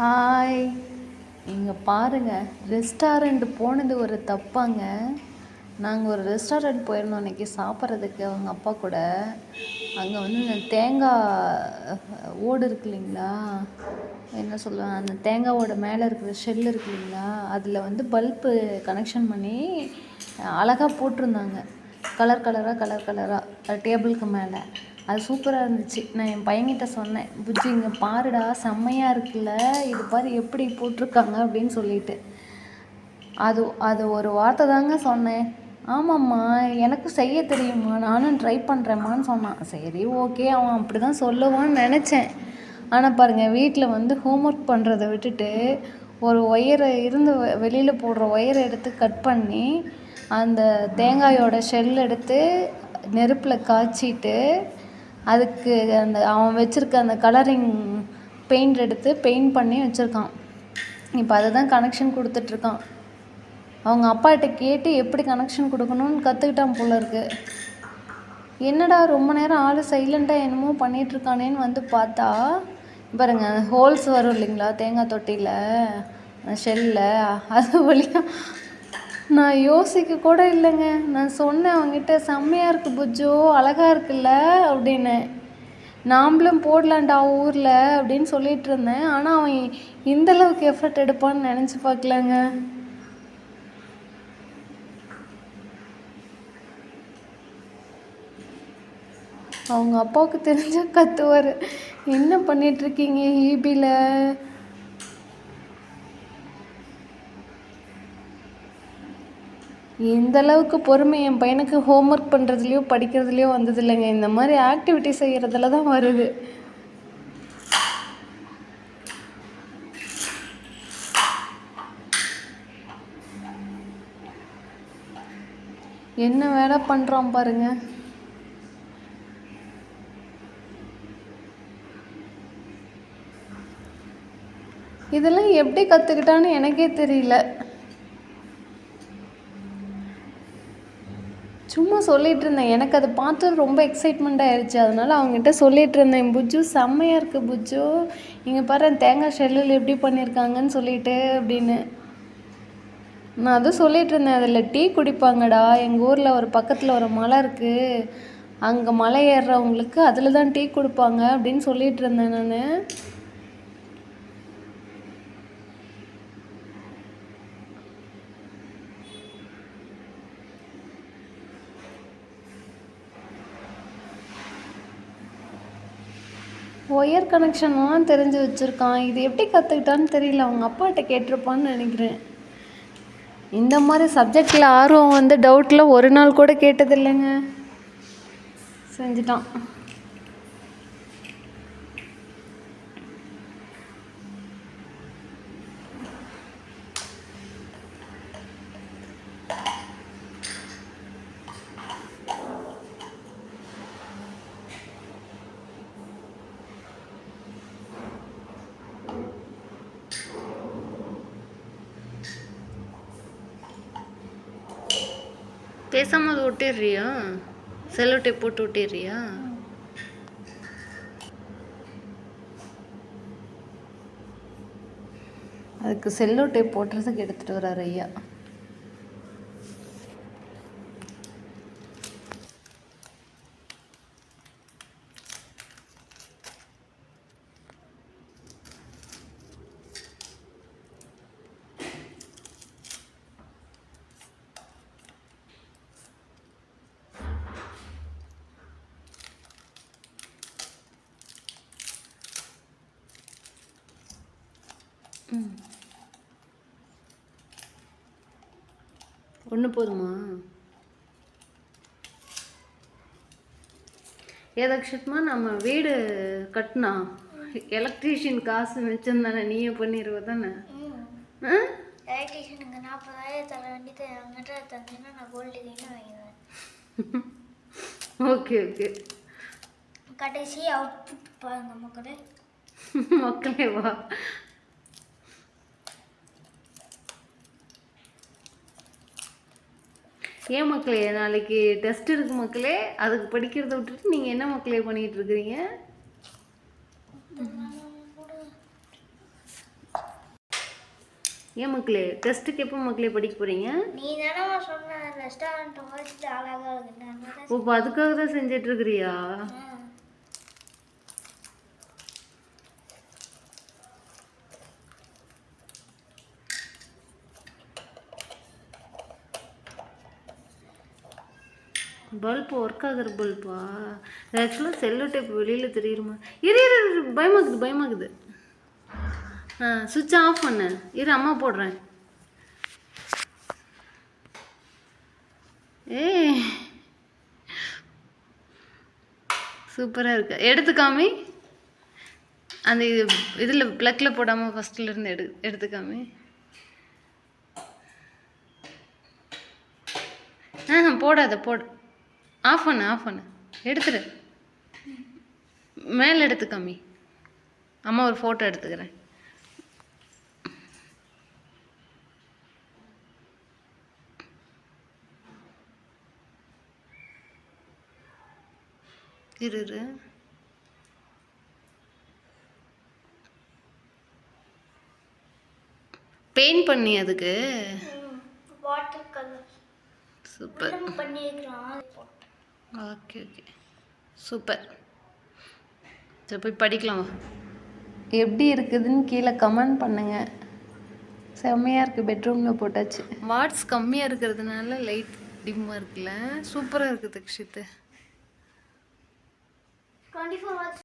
Hi. இங்கே பாருங்கள், restaurant போனது ஒரு தப்பாங்க. நாங்கள் ஒரு ரெஸ்டாரண்ட் போயிருந்தோம் அன்றைக்கி சாப்பிட்றதுக்கு அவங்க அப்பா கூட. அங்கே வந்து இந்த தேங்காய் ஓடு இருக்கு இல்லைங்களா, என்ன சொல்லுவேன், அந்த தேங்காவோட மேலே இருக்கிற ஷெல் இருக்கு இல்லைங்களா, அதில் வந்து பல்பு கனெக்ஷன் பண்ணி அழகாக போட்டிருந்தாங்க. கலர் கலராக டேபிளுக்கு மேலே. அது சூப்பராக இருந்துச்சு. நான் என் பையன்கிட்ட சொன்னேன், புஜ்ஜி இங்கே பாருடா, செம்மையாக இருக்குல்ல, இது பாரு எப்படி போட்டிருக்காங்க அப்படின்னு சொல்லிட்டு. அது ஒரு வார்த்தை தாங்க சொன்னேன். ஆமாம்மா, எனக்கு செய்ய தெரியுமா, நானும் ட்ரை பண்ணுறேம்மான்னு சொன்னான். சரி ஓகே, அவன் அப்படி தான் சொல்லுவான்னு நினச்சேன். ஆனால் பாருங்கள், வீட்டில் வந்து ஹோம்ஒர்க் பண்ணுறதை விட்டுட்டு ஒரு ஒயரை இருந்து வெளியில் போடுற ஒயரை எடுத்து கட் பண்ணி அந்த தேங்காயோட ஷெல் எடுத்து நெருப்பில் காய்ச்சிட்டு அதுக்கு அந்த அவன் வச்சுருக்க அந்த கலரிங் பெயிண்ட் எடுத்து பெயிண்ட் பண்ணி வச்சுருக்கான். இப்போ அதை தான் கனெக்ஷன் கொடுத்துட்ருக்கான். அவங்க அப்பாட்ட கேட்டு எப்படி கனெக்ஷன் கொடுக்கணும்னு கற்றுக்கிட்டான் போல இருக்கு. என்னடா ரொம்ப நேரம் ஆள் சைலண்ட்டாக என்னமோ பண்ணிகிட்ருக்கானேன்னு வந்து பார்த்தா பாருங்க, ஹோல்ஸ் வரும் இல்லைங்களா தேங்காய் தொட்டியில், ஷெல்லில், அது வழியாக நான் யோசிக்க கூட இல்லைங்க. நான் சொன்னேன் அவங்ககிட்ட, செம்மையாக இருக்குது புஜ்ஜோ, அழகாக இருக்குல்ல அப்படின்னு. நாம்ளும் போடலான்டா ஊரில் அப்படின்னு சொல்லிகிட்டு இருந்தேன். ஆனால் அவன் இந்தளவுக்கு எஃபர்ட் எடுப்பான்னு நினச்சி பார்க்கலங்க. அவங்க அப்பாவுக்கு தெரிஞ்சால் கத்துவார், என்ன பண்ணிகிட்ருக்கீங்க ஈபியில். இந்தளவுக்கு பொறுமை என் பையனுக்கு ஹோம்ஒர்க் பண்ணுறதுலையோ படிக்கிறதுலையோ வந்தது இல்லைங்க. இந்த மாதிரி ஆக்டிவிட்டி செய்கிறதுல தான் வருது. என்ன வேலை பண்ணுறான் பாருங்க. இதெல்லாம் எப்படி கற்றுக்கிட்டான்னு எனக்கே தெரியல. சும்மா சொல்லிகிட்டு இருந்தேன், எனக்கு அதை பார்த்து ரொம்ப எக்ஸைட்மெண்ட் ஆயிடுச்சு. அதனால் அவங்ககிட்ட சொல்லிகிட்டு இருந்தேன், புஜ்ஜு செம்மையாக இருக்குது புஜ்ஜு, இங்கே பாரு தேங்காய் ஷெல்லில் எப்படி பண்ணியிருக்காங்கன்னு சொல்லிட்டு அப்படின்னு. நான் அதுவும் சொல்லிகிட்டு இருந்தேன், அதில் டீ குடிப்பாங்கடா, எங்கள் ஊரில் ஒரு பக்கத்தில் ஒரு மலை இருக்குது, அங்கே மலை ஏறுறவங்களுக்கு அதில் தான் டீ கொடுப்பாங்க அப்படின்னு சொல்லிகிட்டு இருந்தேன் நான். ஒயர் கனெக்ஷன்லாம் தெரிஞ்சு வச்சுருக்கான். இது எப்படி கற்றுக்கிட்டான்னு தெரியல. அவங்க அப்பாட்ட கேட்டிருப்பான்னு நினைக்கிறேன். இந்த மாதிரி சப்ஜெக்டில் ஆர்வம் வந்து டவுட்டில் ஒரு நாள் கூட கேட்டதில்லைங்க, செஞ்சிட்டான். பேசாமல் அது ஒட்டிடுறியா, செல்லோ டேப் போட்டு ஒட்டிடுறியா? அதுக்கு செல்லோ டேப் போட்டுறதுக்கு எடுத்துகிட்டு வர்றாரு ஐயா. ஒன்று போதுமா? ஏதாச்சுமா நம்ம வீடு கட்டினா எலக்ட்ரீஷியன் காசு மிச்சம் தானே, நீயே பண்ணிடுவ தானே? எலக்ட்ரீஷியனுக்கு 40,000 தர வேண்டியது என்கிட்ட தந்தீங்கன்னா நான் கோல்டு கைன்னு வாங்கிடுவேன். Okay okay. கடைசி அவுட்புட் பாருங்க மக்களே. மக்களே வா. ஏன் மக்களே, நாளைக்கு டெஸ்ட் இருக்கு மக்களே, அதுக்கு படிக்கிறத விட்டுட்டு நீங்கள் என்ன மக்களே பண்ணிகிட்டு இருக்கிறீங்க? ஏன் மக்களே டெஸ்ட்டுக்கு எப்போ மக்களே படிக்க போகிறீங்க? நீ தானே சொன்ன ரெஸ்டாரண்ட் வச்சுட்டு அழகாக இருக்குன்னு. ஓ இப்போ அதுக்காக தான் செஞ்சிட்ருக்கிறியா? பல்ப் ஒர்க் ஆகுற பல்பா? ஆக்சுவலாக செல்லோ டேப் வெளியில் தெரியுமா? இரு இரு இரு, பயமாக்குது பயமாக்குது. சுவிட்ச் ஆஃப் பண்ணு. இரு அம்மா போடுறேன். ஏய் சூப்பராக இருக்கு. எடுத்து காமி. அந்த இதில் ப்ளக்கில் போடாமல் ஃபஸ்ட்லேருந்து எடுத்து காமி. போடாத போடு. ஆஃப் பண்ணு எடுத்துடு. மேலே எடுத்து காமி. அம்மா ஒரு ஃபோட்டோ எடுத்துக்கிறேன். இரு பெயிண்ட் பண்ணி அதுக்கு வாட்டர் கலர் சூப்பர் பண்ணிருக்கலாம். Okay super. சரி போய் படிக்கலாம். எப்படி இருக்குதுன்னு கீழே கமெண்ட் பண்ணுங்க. செம்மையாக இருக்குது. பெட்ரூமில் போட்டாச்சு. வாட்ஸ் கம்மியாக இருக்கிறதுனால லைட் டிம்மாக இருக்குல்ல. சூப்பராக இருக்குது தக்ஷித்து. 24 hours